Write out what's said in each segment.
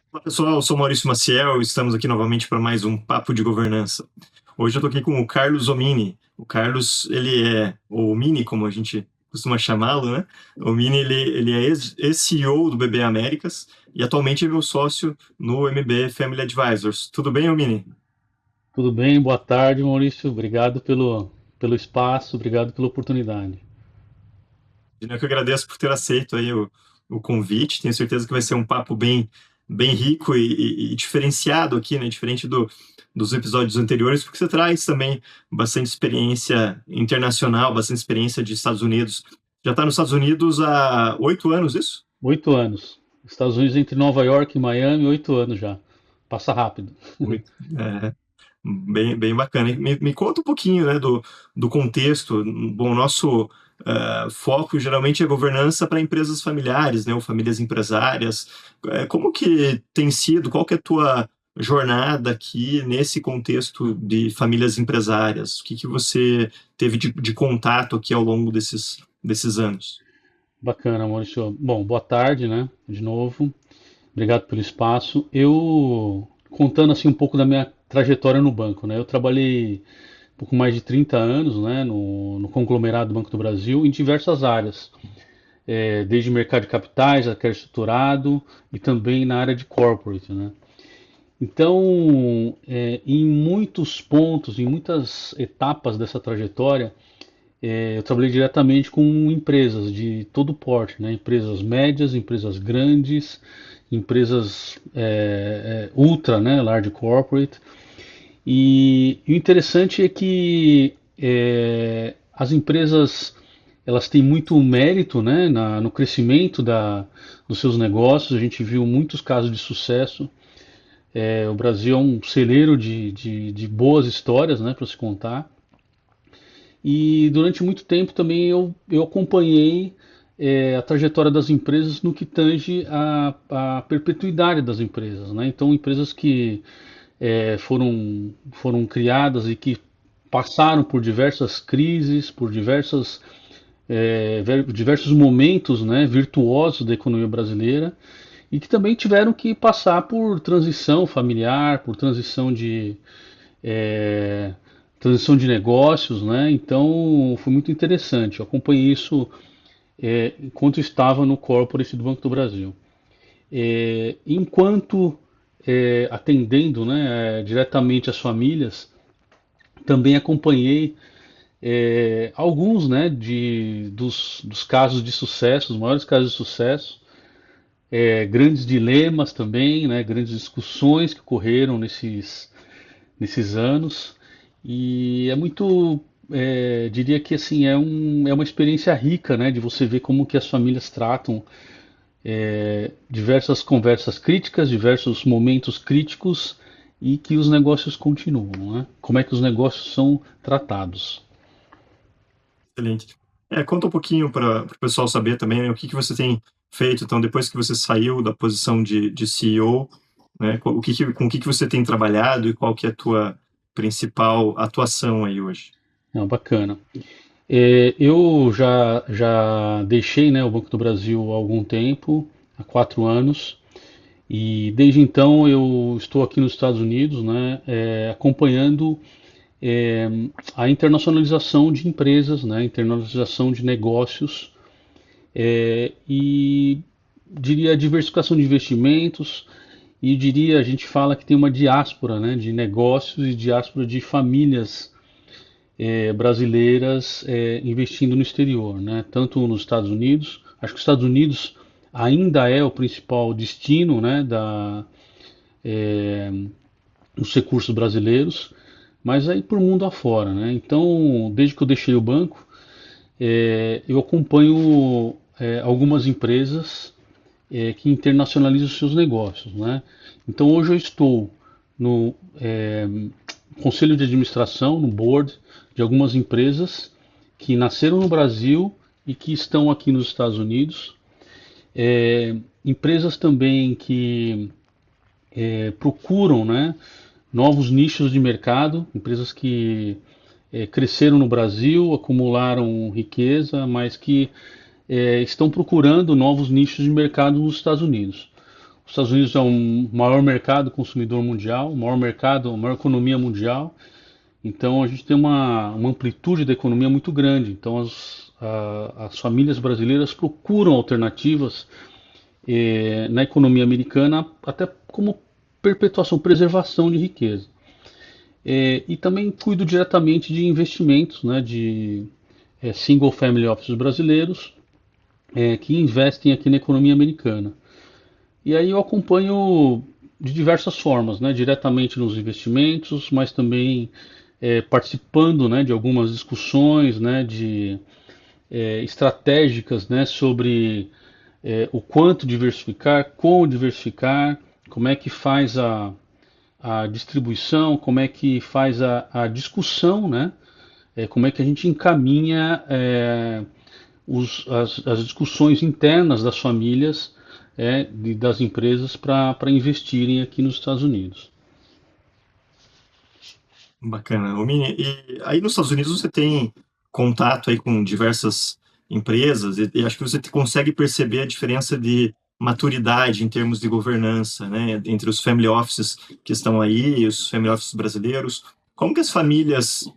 Olá pessoal, eu sou Maurício Maciel, estamos aqui novamente para mais um Papo de Governança. Hoje eu estou aqui com o Carlos Omini. O Carlos, ele é, ou Mini, como a gente costuma chamá-lo, né? O Mini, ele é ex-CEO do BB Américas e atualmente é meu sócio no MB Family Advisors. Tudo bem, Omini? Tudo bem? Boa tarde, Maurício. Obrigado pelo espaço, obrigado pela oportunidade. Eu que agradeço por ter aceito aí o convite. Tenho certeza que vai ser um papo bem rico e diferenciado aqui, né? Diferente dos episódios anteriores, porque você traz também bastante experiência internacional, bastante experiência de Estados Unidos. Já está nos Estados Unidos há 8 anos, isso? 8 anos. Estados Unidos entre Nova York e Miami, 8 anos já. Passa rápido. Muito, bem bacana. E me conta um pouquinho, né, do contexto. Bom, o nosso foco geralmente é governança para empresas familiares, né, ou famílias empresárias. Como que tem sido, qual que é a tua jornada aqui nesse contexto de famílias empresárias? O que que você teve de contato aqui ao longo desses anos? Bacana, Maurício. Bom, boa tarde, né? De novo. Obrigado pelo espaço. Eu, contando assim um pouco da minha trajetória no banco, né? Eu trabalhei um pouco mais de 30 anos, né, no conglomerado do Banco do Brasil, em diversas áreas. Desde mercado de capitais, até estruturado e também na área de corporate, né? Então, em muitos pontos, em muitas etapas dessa trajetória, eu trabalhei diretamente com empresas de todo porte, né? Empresas médias, empresas grandes, empresas ultra, né? Large corporate. E o interessante é que as empresas elas têm muito mérito, né? No crescimento dos seus negócios. A gente viu muitos casos de sucesso. O Brasil é um celeiro de boas histórias, né, para se contar. E durante muito tempo também eu acompanhei a trajetória das empresas no que tange a perpetuidade das empresas, né? Então, empresas que foram criadas e que passaram por diversas crises, por diversos momentos, né, virtuosos da economia brasileira e que também tiveram que passar por transição familiar, por é, transição de negócios, né? Então foi muito interessante. Eu acompanhei isso enquanto estava no corporate do Banco do Brasil. Enquanto atendendo, né, diretamente as famílias, também acompanhei alguns, né, dos casos de sucesso, os maiores casos de sucesso, grandes dilemas também, né, grandes discussões que ocorreram nesses anos. E é muito, diria que assim, é uma experiência rica, né, de você ver como que as famílias tratam diversas conversas críticas, diversos momentos críticos e que os negócios continuam, né? Como é que os negócios são tratados. Excelente. Conta um pouquinho para o pessoal saber também, né, o que que você tem feito, então, depois que você saiu da posição de CEO, né, com o que que você tem trabalhado e qual que é a tua principal atuação aí hoje? Não, bacana. Eu já deixei, né, o Banco do Brasil há algum tempo, há 4 anos, e desde então eu estou aqui nos Estados Unidos, né, acompanhando é, a internacionalização de empresas, né, internacionalização de negócios e diria diversificação de investimentos e diria a gente fala que tem uma diáspora, né, de negócios e diáspora de famílias brasileiras investindo no exterior, né, tanto nos Estados Unidos. Acho que os Estados Unidos ainda é o principal destino, né, dos recursos brasileiros, mas aí por mundo afora, né? Então, desde que eu deixei o banco, eu acompanho algumas empresas que internacionalizam os seus negócios, né? Então hoje eu estou no conselho de administração, no board de algumas empresas que nasceram no Brasil e que estão aqui nos Estados Unidos. Empresas também que procuram, né, novos nichos de mercado, empresas que cresceram no Brasil, acumularam riqueza, mas que estão procurando novos nichos de mercado nos Estados Unidos. Os Estados Unidos é o maior mercado consumidor mundial, o maior mercado, a maior economia mundial. Então a gente tem uma amplitude da economia muito grande. Então as famílias brasileiras procuram alternativas na economia americana, até como perpetuação, preservação de riqueza. E também cuido diretamente de investimentos, né, de single family offices brasileiros que investem aqui na economia americana. E aí eu acompanho de diversas formas, né, diretamente nos investimentos, mas também participando, né, de algumas discussões, né, de estratégicas, né, sobre o quanto diversificar, como diversificar, como é que faz a distribuição, como é que faz a discussão, né, como é que a gente encaminha as discussões internas das famílias das empresas para investirem aqui nos Estados Unidos. Bacana. Ô, Mini, e aí nos Estados Unidos você tem contato aí com diversas empresas e acho que você consegue perceber a diferença de maturidade em termos de governança, né, entre os family offices que estão aí e os family offices brasileiros. Como que as famílias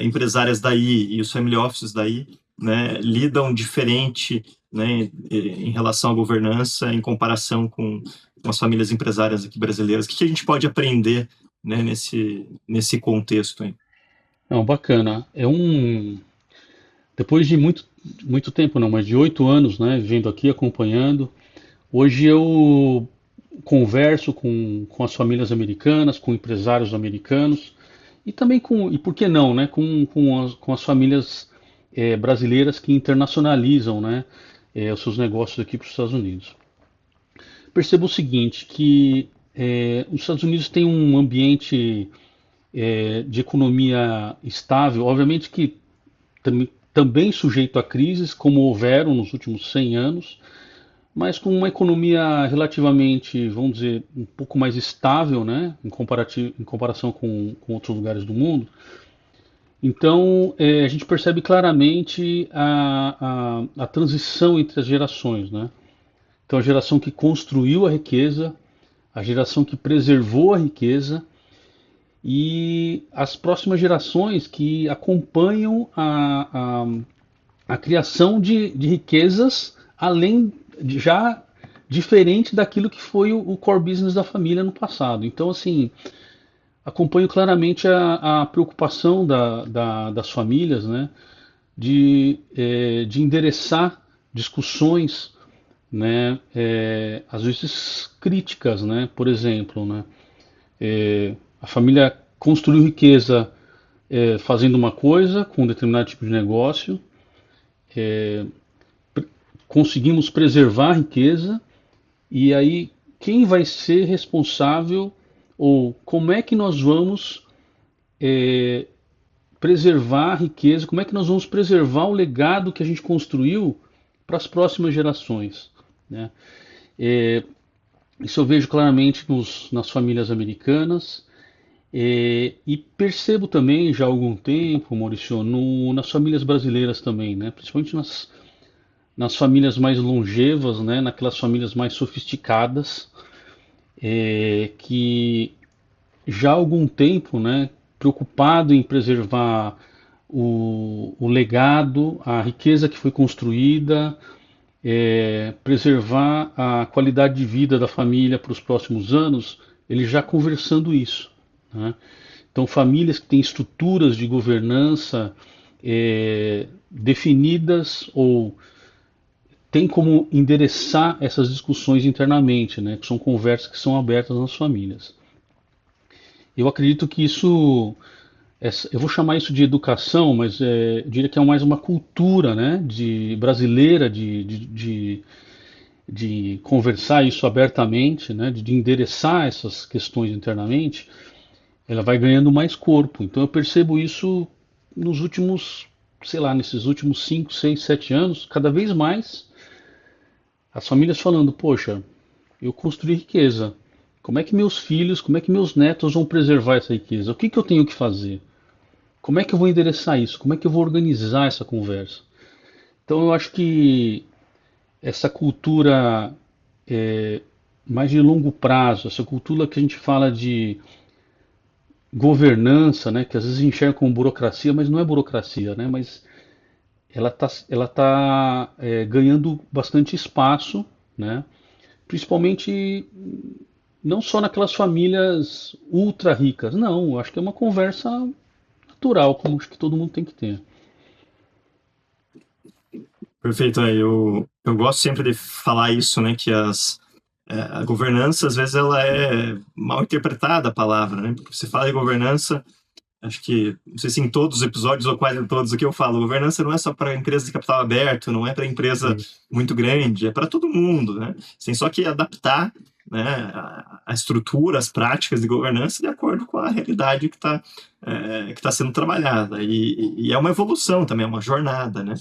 empresárias daí e os family offices daí, né, lidam diferente, né, em relação à governança em comparação com as famílias empresárias aqui brasileiras? O que a gente pode aprender, né, nesse contexto aí? Não, bacana. Depois de muito tempo, não, mas de 8 anos, né, vivendo aqui, acompanhando. Hoje eu converso com as famílias americanas, com empresários americanos e também e por que não, né, com as famílias brasileiras que internacionalizam, né, os seus negócios aqui para os Estados Unidos. Percebo o seguinte, que os Estados Unidos têm um ambiente de economia estável, obviamente que também sujeito a crises, como houveram nos últimos 100 anos, mas com uma economia relativamente, vamos dizer, um pouco mais estável, né, em comparação com outros lugares do mundo. Então, a gente percebe claramente a transição entre as gerações, né? Então, a geração que construiu a riqueza, a geração que preservou a riqueza e as próximas gerações que acompanham a criação de riquezas além já diferente daquilo que foi o core business da família no passado. Então, assim, acompanho claramente a preocupação das famílias, né, de endereçar discussões, né, às vezes críticas, né, por exemplo, né, a família construiu riqueza fazendo uma coisa com um determinado tipo de negócio, conseguimos preservar a riqueza e aí quem vai ser responsável ou como é que nós vamos preservar a riqueza, como é que nós vamos preservar o legado que a gente construiu para as próximas gerações, né? Isso eu vejo claramente nas famílias americanas e percebo também já há algum tempo, Maurício, nas famílias brasileiras também, né? Principalmente nas famílias mais longevas, né? Naquelas famílias mais sofisticadas, que já há algum tempo, né? Preocupado em preservar o legado, a riqueza que foi construída, preservar a qualidade de vida da família para os próximos anos, ele já conversando isso, né? Então, famílias que têm estruturas de governança definidas ou têm como endereçar essas discussões internamente, né? Que são conversas que são abertas nas famílias. Eu acredito que eu vou chamar isso de educação, mas eu diria que é mais uma cultura, né, brasileira de conversar isso abertamente, né, de endereçar essas questões internamente, ela vai ganhando mais corpo. Então eu percebo isso nos últimos, sei lá, nesses últimos 5, 6, 7 anos, cada vez mais as famílias falando, poxa, eu construí riqueza. Como é que meus filhos, como é que meus netos vão preservar essa riqueza? O que que eu tenho que fazer? Como é que eu vou endereçar isso? Como é que eu vou organizar essa conversa? Então eu acho que essa cultura mais de longo prazo, essa cultura que a gente fala de governança, né, que às vezes enxerga como burocracia, mas não é burocracia, né, mas ela tá ganhando bastante espaço, né, principalmente não só naquelas famílias ultra ricas, não, eu acho que é uma conversa natural, como acho que todo mundo tem que ter. Perfeito, eu gosto sempre de falar isso, né, que a governança, às vezes, ela é mal interpretada a palavra, né, porque você fala de governança, acho que, não sei se em todos os episódios ou quase todos o que eu falo, governança não é só para empresa de capital aberto, não é para empresa Isso. muito grande, é para todo mundo, né? Você tem só que adaptar, né, a estrutura, as práticas de governança de acordo com a realidade que tá sendo trabalhada. E é uma evolução também, é uma jornada, né?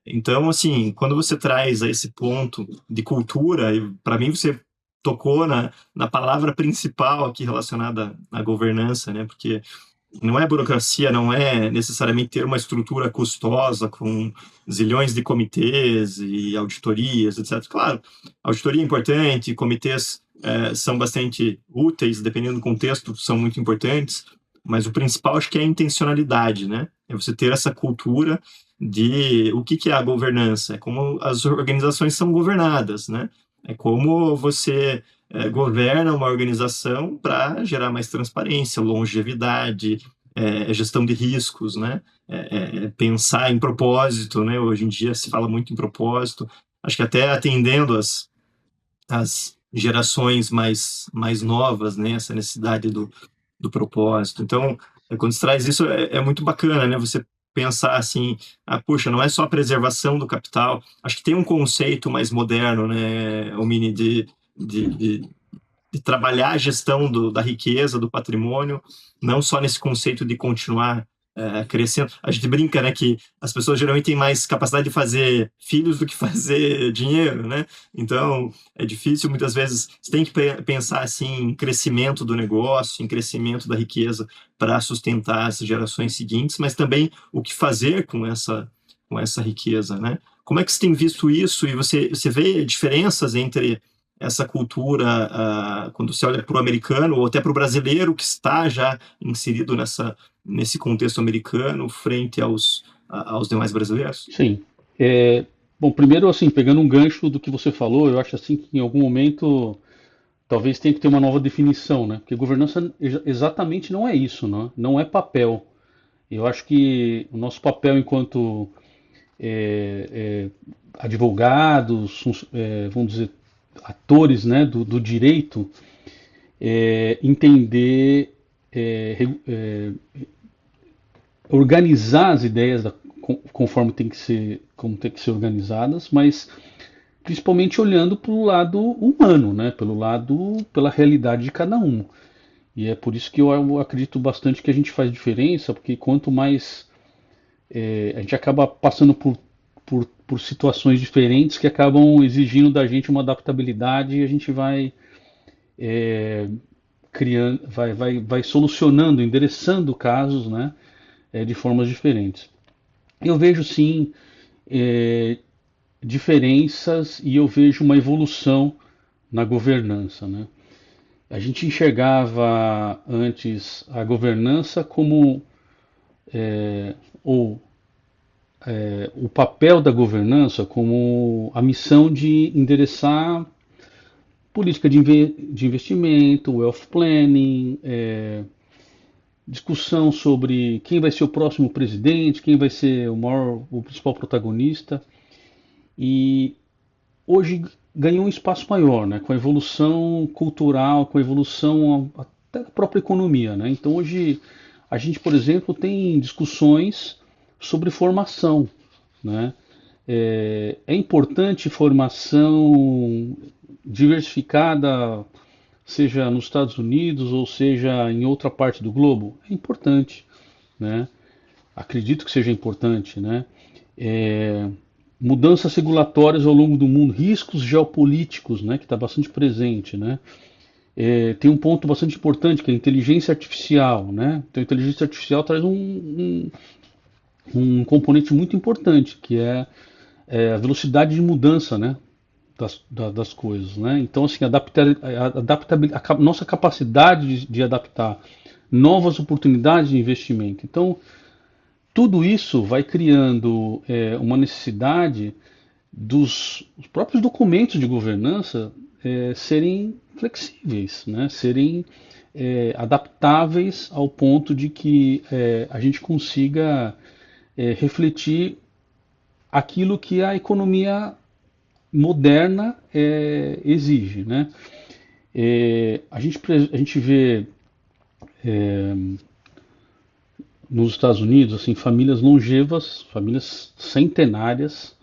Então, assim, quando você traz a esse ponto de cultura, e para mim você tocou na palavra principal aqui relacionada à governança, né? Porque não é burocracia, não é necessariamente ter uma estrutura custosa com zilhões de comitês e auditorias, etc. Claro, auditoria é importante, comitês são bastante úteis, dependendo do contexto, são muito importantes, mas o principal acho que é a intencionalidade, né? É você ter essa cultura de o que é a governança, é como as organizações são governadas, né? É como você governa uma organização para gerar mais transparência, longevidade, gestão de riscos, né? Pensar em propósito, né? Hoje em dia se fala muito em propósito. Acho que até atendendo as gerações mais novas, né? Essa necessidade do propósito. Então, quando você traz isso, é muito bacana, né? Você pensar assim, puxa, não é só a preservação do capital. Acho que tem um conceito mais moderno, né, o Mini, de, de, de trabalhar a gestão da riqueza, do patrimônio, não só nesse conceito de continuar crescendo. A gente brinca, né, que as pessoas geralmente têm mais capacidade de fazer filhos do que fazer dinheiro, né? Então, é difícil, muitas vezes, você tem que pensar, assim, em crescimento do negócio, em crescimento da riqueza para sustentar as gerações seguintes, mas também o que fazer com essa riqueza, né? Como é que você tem visto isso e você vê diferenças entre essa cultura, quando você olha para o americano ou até para o brasileiro que está já inserido nesse contexto americano frente aos demais brasileiros? Sim. Bom, primeiro, assim, pegando um gancho do que você falou, eu acho assim que em algum momento talvez tenha que ter uma nova definição, né? Porque governança exatamente não é isso, né? Não é papel. Eu acho que o nosso papel enquanto advogados, vamos dizer, atores, né, do direito, é entender, organizar as ideias conforme tem que ser, como tem que ser organizadas, mas principalmente olhando para o lado humano, né, pela realidade de cada um. E é por isso que eu acredito bastante que a gente faz diferença, porque quanto mais a gente acaba passando por situações diferentes que acabam exigindo da gente uma adaptabilidade e a gente vai criando, vai solucionando, endereçando casos, né, de formas diferentes. Eu vejo sim é, diferenças e eu vejo uma evolução na governança, né? A gente enxergava antes a governança como ou o papel da governança como a missão de endereçar política de investimento, wealth planning, discussão sobre quem vai ser o próximo presidente, quem vai ser o principal protagonista. E hoje ganhou um espaço maior, né, com a evolução cultural, com a evolução até da própria economia, né? Então hoje a gente, por exemplo, tem discussões sobre formação, né? É importante formação diversificada, seja nos Estados Unidos ou seja em outra parte do globo? É importante, né? Acredito que seja importante, né? É, mudanças regulatórias ao longo do mundo, riscos geopolíticos, né, que está bastante presente, né? Tem um ponto bastante importante que é a inteligência artificial, né? Então, a inteligência artificial traz um componente muito importante, que é a velocidade de mudança, né, das coisas, né? Então, assim, nossa capacidade de adaptar novas oportunidades de investimento. Então, tudo isso vai criando uma necessidade dos os próprios documentos de governança serem flexíveis, né? Serem adaptáveis ao ponto de que a gente consiga refletir aquilo que a economia moderna exige, né? A gente vê nos Estados Unidos assim famílias longevas, famílias centenárias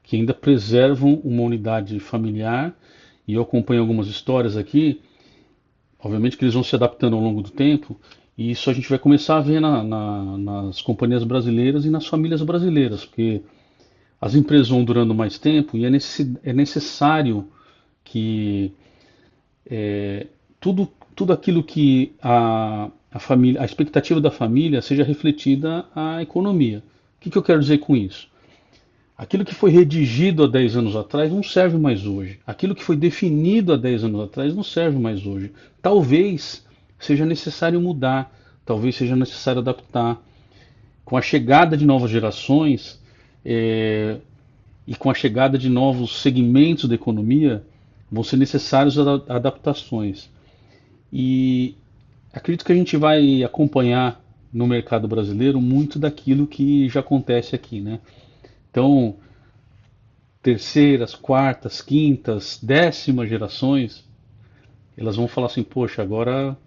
que ainda preservam uma unidade familiar e eu acompanho algumas histórias aqui. Obviamente que eles vão se adaptando ao longo do tempo e isso a gente vai começar a ver nas companhias brasileiras e nas famílias brasileiras, porque as empresas vão durando mais tempo e é necessário que tudo aquilo que a família, a expectativa da família seja refletida à economia. Que eu quero dizer com isso? Aquilo que foi redigido há 10 anos atrás não serve mais hoje. Aquilo que foi definido há 10 anos atrás não serve mais hoje. Talvez seja necessário mudar, talvez seja necessário adaptar. Com a chegada de novas gerações e com a chegada de novos segmentos da economia, vão ser necessárias adaptações. E acredito que a gente vai acompanhar no mercado brasileiro muito daquilo que já acontece aqui, né? Então, terceiras, quartas, quintas, décimas gerações, elas vão falar assim, poxa, agora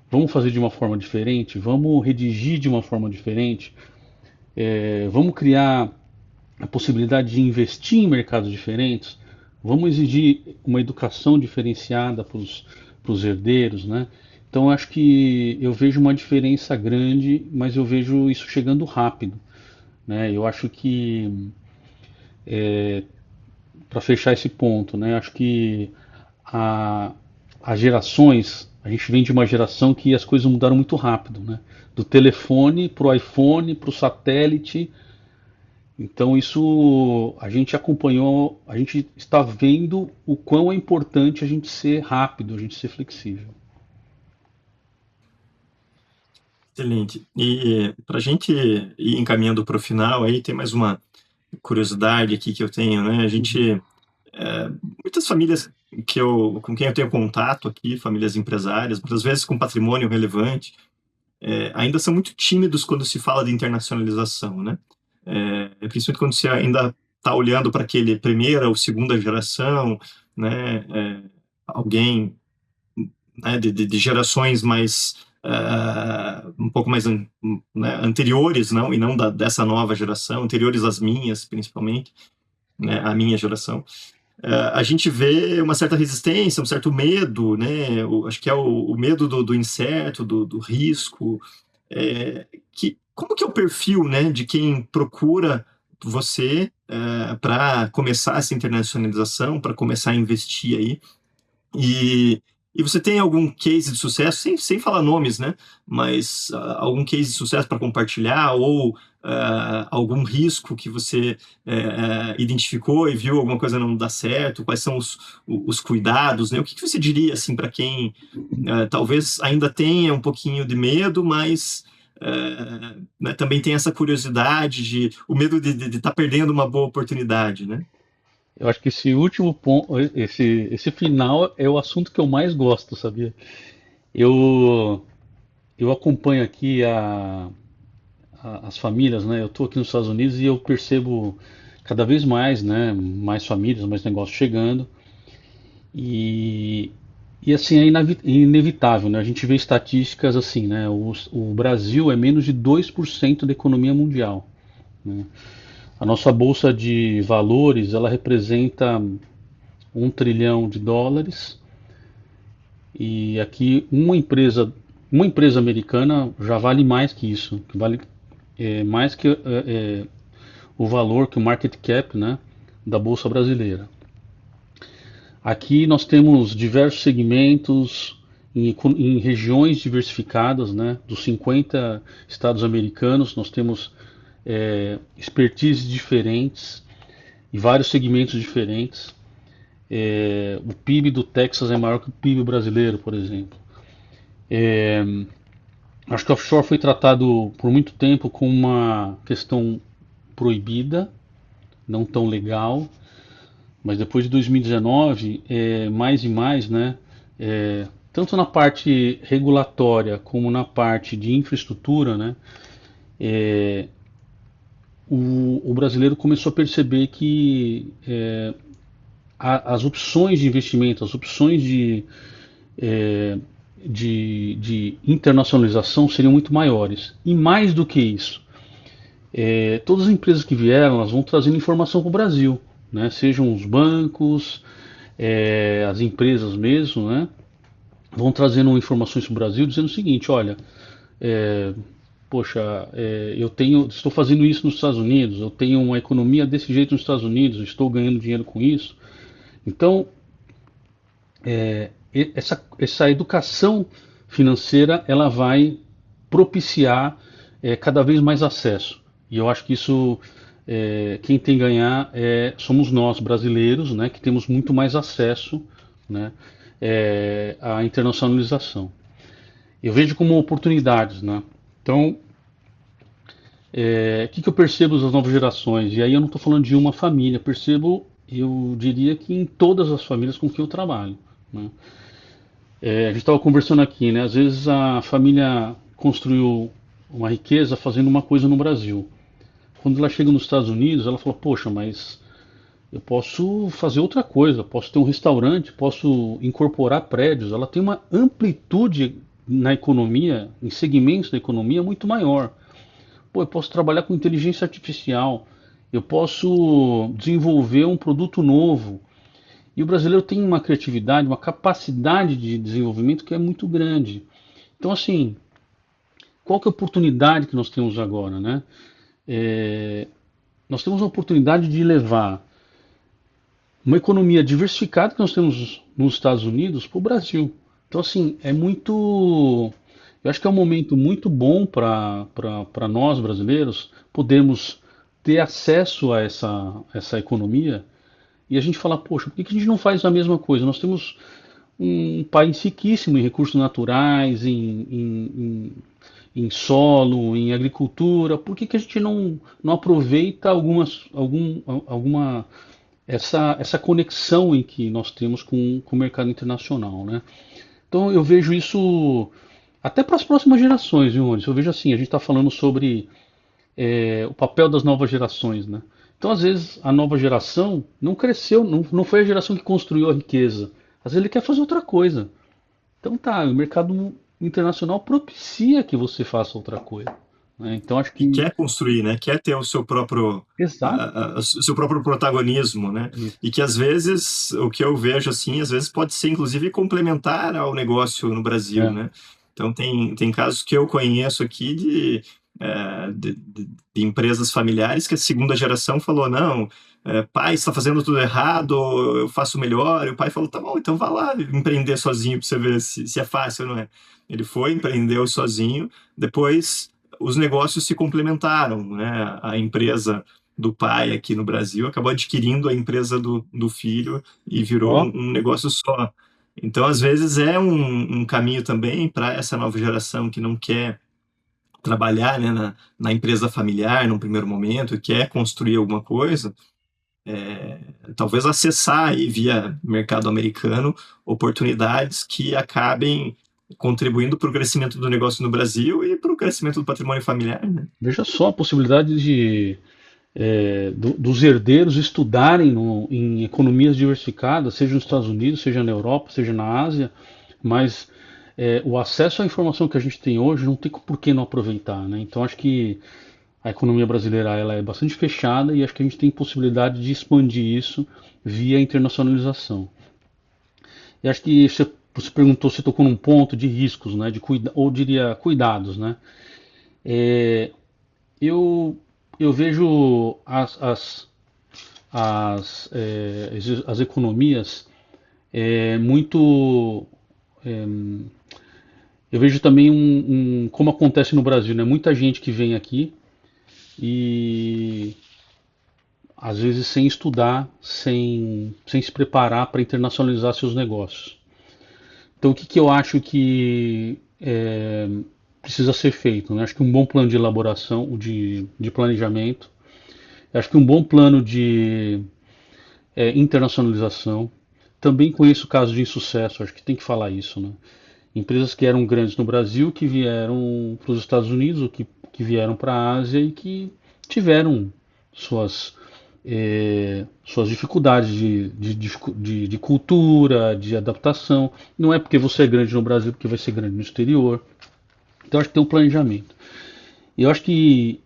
vamos fazer de uma forma diferente, vamos redigir de uma forma diferente, vamos criar a possibilidade de investir em mercados diferentes, vamos exigir uma educação diferenciada para os herdeiros, né? Então, acho que eu vejo uma diferença grande, mas eu vejo isso chegando rápido, né? Eu acho que para fechar esse ponto, né? Acho que a, as gerações, a gente vem de uma geração que as coisas mudaram muito rápido, né? Do telefone para o iPhone, para o satélite. Então isso a gente acompanhou, a gente está vendo o quão é importante a gente ser rápido, a gente ser flexível. Excelente. E para a gente ir encaminhando para o final, aí tem mais uma curiosidade aqui que eu tenho, né? A Uhum. gente, muitas famílias com quem eu tenho contato aqui, famílias empresárias, muitas vezes com patrimônio relevante, ainda são muito tímidos quando se fala de internacionalização, né? Principalmente quando você ainda está olhando para aquele primeira ou segunda geração, né? Alguém, né, de gerações mais um pouco mais né, anteriores, não, e não dessa nova geração, anteriores às minhas, principalmente, né, a minha geração. A gente vê uma certa resistência, um certo medo, né? Acho que é o medo do incerto, do risco. Como que é o perfil, né, de quem procura você para começar essa internacionalização, para começar a investir aí? E, e você tem algum case de sucesso, sem falar nomes, né? Mas algum case de sucesso para compartilhar ou algum risco que você identificou e viu alguma coisa não dar certo? Quais são os cuidados, né? O que você diria assim para quem talvez ainda tenha um pouquinho de medo, mas né, também tem essa curiosidade o medo de estar perdendo uma boa oportunidade, né? Eu acho que esse último ponto, esse final é o assunto que eu mais gosto, sabia? Eu, eu acompanho aqui as famílias, né? Eu estou aqui nos Estados Unidos e eu percebo cada vez mais, né? Mais famílias, mais negócios chegando. E, e assim, é inevitável, né? A gente vê estatísticas assim, né? O Brasil é menos de 2% da economia mundial, né? A nossa bolsa de valores, ela representa 1 trilhão de dólares e aqui uma empresa americana já vale mais que isso, que vale mais que o valor que o market cap, né, da bolsa brasileira. Aqui nós temos diversos segmentos em regiões diversificadas, né, dos 50 estados americanos, nós temos expertises diferentes e vários segmentos diferentes. O PIB do Texas é maior que o PIB brasileiro, por exemplo. É, Acho que o offshore foi tratado por muito tempo como uma questão proibida, não tão legal, mas depois de 2019, mais e mais, né, tanto na parte regulatória como na parte de infraestrutura, né, o brasileiro começou a perceber que as opções de investimento, as opções é, de internacionalização seriam muito maiores. E mais do que isso, todas as empresas que vieram, elas vão trazendo informação para o Brasil, né? Sejam os bancos, as empresas mesmo, né? Vão trazendo informações para o Brasil dizendo o seguinte, olha, é, poxa, estou fazendo isso nos Estados Unidos, eu tenho uma economia desse jeito nos Estados Unidos, eu estou ganhando dinheiro com isso. Então, essa educação financeira, ela vai propiciar cada vez mais acesso. E eu acho que isso, quem tem que ganhar somos nós brasileiros, né, que temos muito mais acesso, né, à internacionalização. Eu vejo como oportunidades, né? Então, que eu percebo das novas gerações? E aí eu não estou falando de uma família, percebo, eu diria que em todas as famílias com quem eu trabalho, né? A gente estava conversando aqui, né? Às vezes a família construiu uma riqueza fazendo uma coisa no Brasil. Quando ela chega nos Estados Unidos, ela fala: poxa, mas eu posso fazer outra coisa, posso ter um restaurante, posso incorporar prédios. Ela tem uma amplitude na economia, em segmentos da economia muito maior. Pô, eu posso trabalhar com inteligência artificial, eu posso desenvolver um produto novo. E o brasileiro tem uma criatividade, uma capacidade de desenvolvimento que é muito grande. Então, assim, qual que é a oportunidade que nós temos agora, né? Nós temos uma oportunidade de levar uma economia diversificada que nós temos nos Estados Unidos para o Brasil. Então, assim, é muito. Eu acho que é um momento muito bom para nós brasileiros podermos ter acesso a essa economia e a gente falar, poxa, por que que a gente não faz a mesma coisa? Nós temos um país riquíssimo em recursos naturais, em solo, em agricultura. Por que que a gente não aproveita alguma essa conexão em que nós temos com o mercado internacional, né? Então eu vejo isso até para as próximas gerações, viu, Anderson? Eu vejo assim, a gente está falando sobre o papel das novas gerações, né? Então, às vezes, a nova geração não cresceu, não foi a geração que construiu a riqueza. Às vezes ele quer fazer outra coisa. Então tá, o mercado internacional propicia que você faça outra coisa, né? Então acho E que quer construir, né? Quer ter o seu próprio exato o seu próprio protagonismo, né? isso. E que às vezes o que eu vejo assim, às vezes pode ser inclusive complementar ao negócio no Brasil, É, né? Então tem casos que eu conheço aqui de empresas familiares que a segunda geração falou, não, pai está fazendo tudo errado, eu faço melhor. E o pai falou, tá bom, então vá lá empreender sozinho para você ver se é fácil ou não é. Ele foi, empreendeu sozinho, depois os negócios se complementaram, né? A empresa do pai aqui no Brasil acabou adquirindo a empresa do filho e virou ó, um negócio só. Então, às vezes, é um caminho também para essa nova geração que não quer trabalhar, né, na empresa familiar num primeiro momento, quer construir alguma coisa, talvez acessar aí via mercado americano oportunidades que acabem contribuindo para o crescimento do negócio no Brasil e para o crescimento do patrimônio familiar, né? veja só a possibilidade dos herdeiros estudarem em economias diversificadas, seja nos Estados Unidos, seja na Europa, seja na Ásia, mas o acesso à informação que a gente tem hoje não tem por que não aproveitar, né? Então acho que a economia brasileira ela é bastante fechada e acho que a gente tem possibilidade de expandir isso via internacionalização. E acho que você perguntou, você tocou num ponto de riscos, né? Ou diria cuidados, né? É, eu, eu vejo as economias muito. Eu vejo também como acontece no Brasil, né? Muita gente que vem aqui e às vezes sem estudar, sem se preparar para internacionalizar seus negócios. Então, o que, que eu acho que precisa ser feito? Né? Acho que um bom plano de elaboração, de planejamento, acho que um bom plano de internacionalização. Também conheço casos de insucesso, acho que tem que falar isso, né? Empresas que eram grandes no Brasil, que vieram para os Estados Unidos, ou que vieram para a Ásia e que tiveram suas, suas dificuldades de cultura, de adaptação. Não é porque você é grande no Brasil que vai ser grande no exterior. Então acho que tem um planejamento. E eu acho que,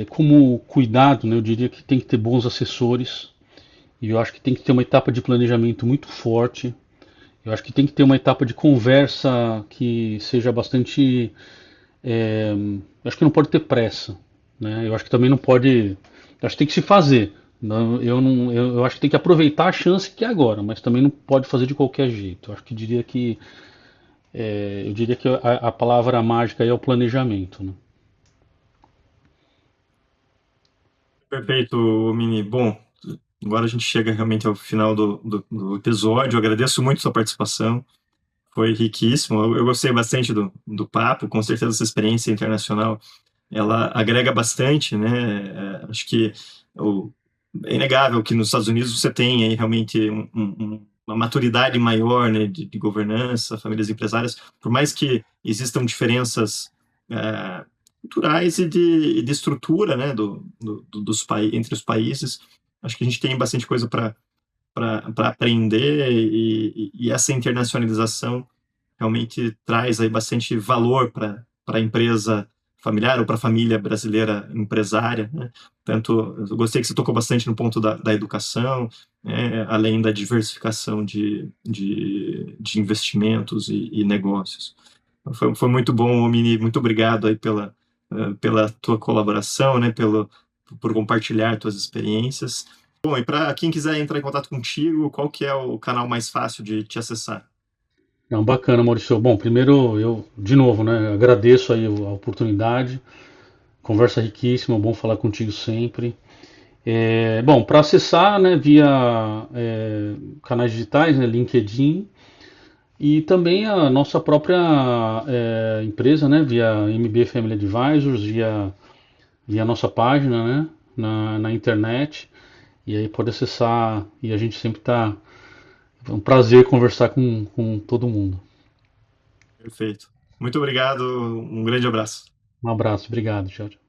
como cuidado, né, eu diria que tem que ter bons assessores. E eu acho que tem que ter uma etapa de planejamento muito forte. Eu acho que tem que ter uma etapa de conversa que seja bastante. Eu acho que não pode ter pressa, né? Eu acho que também não pode. Eu acho que tem que se fazer. Eu acho que tem que aproveitar a chance que é agora, mas também não pode fazer de qualquer jeito. Eu acho que eu diria que a palavra mágica aí é o planejamento, né? Perfeito, Mini. Bom, agora a gente chega realmente ao final do episódio. Eu agradeço muito a sua participação. Foi riquíssimo. Eu gostei bastante do papo. Com certeza essa experiência internacional ela agrega bastante, né? Acho que o, é inegável que nos Estados Unidos você tem aí realmente uma maturidade maior, né, de governança, famílias empresárias, por mais que existam diferenças culturais e de estrutura, né, entre os países, acho que a gente tem bastante coisa para aprender e essa internacionalização realmente traz aí bastante valor para a empresa familiar ou para a família brasileira empresária, né? Tanto, eu gostei que você tocou bastante no ponto da educação, né? Além da diversificação de investimentos e negócios. Foi muito bom, Mini, muito obrigado aí pela tua colaboração, né? Por compartilhar tuas experiências. Bom, e para quem quiser entrar em contato contigo, qual que é o canal mais fácil de te acessar? Não, bacana, Maurício. Bom, primeiro eu, de novo, né, agradeço aí a oportunidade. Conversa riquíssima, bom falar contigo sempre. Bom, para acessar, né, via canais digitais, né, LinkedIn e também a nossa própria empresa, né, via MB Family Advisors, via nossa página, né, na internet. E aí pode acessar e a gente sempre está. É um prazer conversar com todo mundo. Perfeito. Muito obrigado, um grande abraço. Um abraço, obrigado, tchau. Tchau.